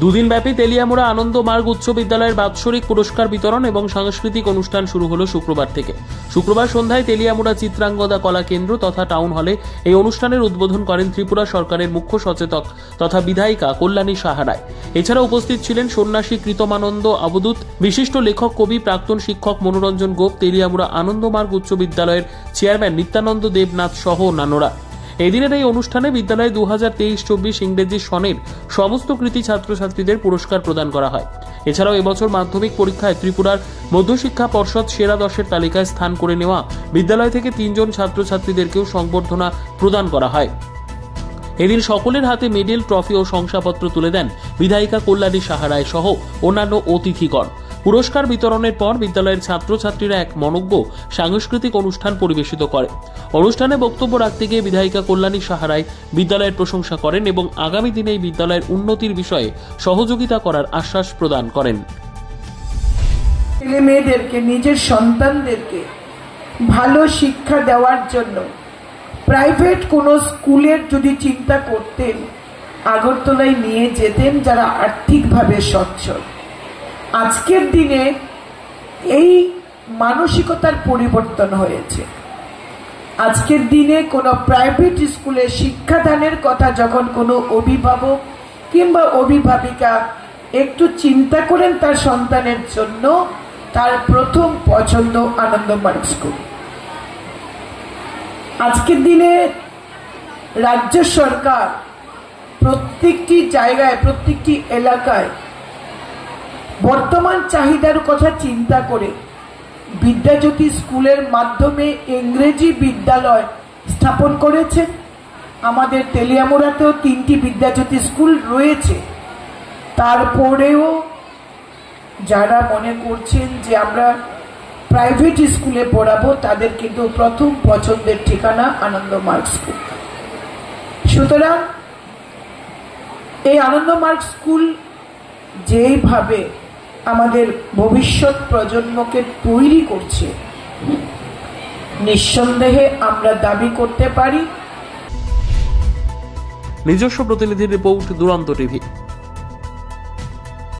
দুদিনব্যাপী তেলিয়ামুড়া আনন্দ মার্গ উচ্চ বিদ্যালয়ের বাৎসরিক পুরস্কার বিতরণ এবং সাংস্কৃতিক অনুষ্ঠান শুরু হলো শুক্রবার থেকে। শুক্রবার সন্ধ্যায় তেলিয়ামুড়া চিত্রাঙ্গদা কলা কেন্দ্র তথা টাউন হলে এই অনুষ্ঠানের উদ্বোধন করেন ত্রিপুরা সরকারের মুখ্য সচেতক তথা বিধায়িকা কল্যাণী সাহা রায়। এছাড়া উপস্থিত ছিলেন সন্ন্যাসী কৃতমানন্দ অবধূত, বিশিষ্ট লেখক কবি, প্রাক্তন শিক্ষক মনোরঞ্জন গোপ, তেলিয়ামুড়া আনন্দ মার্গ উচ্চ বিদ্যালয়ের চেয়ারম্যান নিত্যানন্দ দেবনাথ সহ অন্যান্যরা। এদিনের এই অনুষ্ঠানে বিদ্যালয়ে 2023-24 ইংরেজি সনের সমস্ত কৃতি ছাত্রছাত্রীদের পুরস্কার প্রদান করা হয়। এছাড়াও এবছর মাধ্যমিক পরীক্ষায় ত্রিপুরার মধ্যশিক্ষা পর্ষদ সেরা 10-এর তালিকায় স্থান করে নেওয়া বিদ্যালয় থেকে 3 জন ছাত্রছাত্রীদেরকেও সংবর্ধনা প্রদান করা হয়। এদিন সকলের হাতে মেডেল, ট্রফি ও শংসাপত্র তুলে দেন বিধায়িকা কল্যাণী সাহা রায় সহ অন্যান্য অতিথিগণ। পুরস্কার বিতরণের পর বিদ্যালয়ের ছাত্রছাত্রীরা এক মনোজ্ঞ সাংস্কৃতিক অনুষ্ঠান পরিবেশিত করে। অনুষ্ঠানে বক্তব্য রাখতে গিয়ে বিধায়িকা কল্যাণী সাহা রায় বিদ্যালয়ের প্রশংসা করেন এবং আগামী দিনে এই বিদ্যালয়ের উন্নতির বিষয়ে সহযোগিতা করার আশ্বাস প্রদান করেন। ছেলে মেয়েদেরকে, নিজের সন্তানদেরকে ভালো শিক্ষা দেওয়ার জন্য প্রাইভেট কোনো স্কুলের যদি চিন্তা করতেন, আগরতলায় নিয়ে যেতেন যারা আর্থিকভাবে সচ্ছল। আজকের দিনে এই মানসিকতার পরিবর্তন হয়েছে। আজকের দিনে কোনো প্রাইভেট স্কুলে শিক্ষাদানের কথা যখন কোনো অভিভাবক কিংবা অভিভাবিকা একটু চিন্তা করেন তার সন্তানের জন্য, তার প্রথম পছন্দ আনন্দমার্গ স্কুল। আজকের দিনে রাজ্য সরকার প্রত্যেকটি জায়গায়, প্রত্যেকটি এলাকায় বর্তমান চাহিদার কথা চিন্তা করে বিদ্যাজ্যোতি স্কুলের মাধ্যমে ইংরেজি বিদ্যালয় স্থাপন করেছেন। আমাদের তেলিয়ামুড়াতেও 3টি বিদ্যাজ্যোতি স্কুল রয়েছে। তারপরেও যারা মনে করছেন যে আমরা প্রাইভেট স্কুলে পড়াবো, তাদের কিন্তু প্রথম পছন্দের ঠিকানা আনন্দমার্গ স্কুল। সুতরাং এই আনন্দমার্গ স্কুল যেভাবে আমাদের ভবিষ্যৎ প্রজন্মকে তৈরি করছে, নিঃসন্দেহে আমরা দাবি করতে পারি। নিজস্ব প্রতিনিধির রিপোর্ট, দুরন্ত টিভি।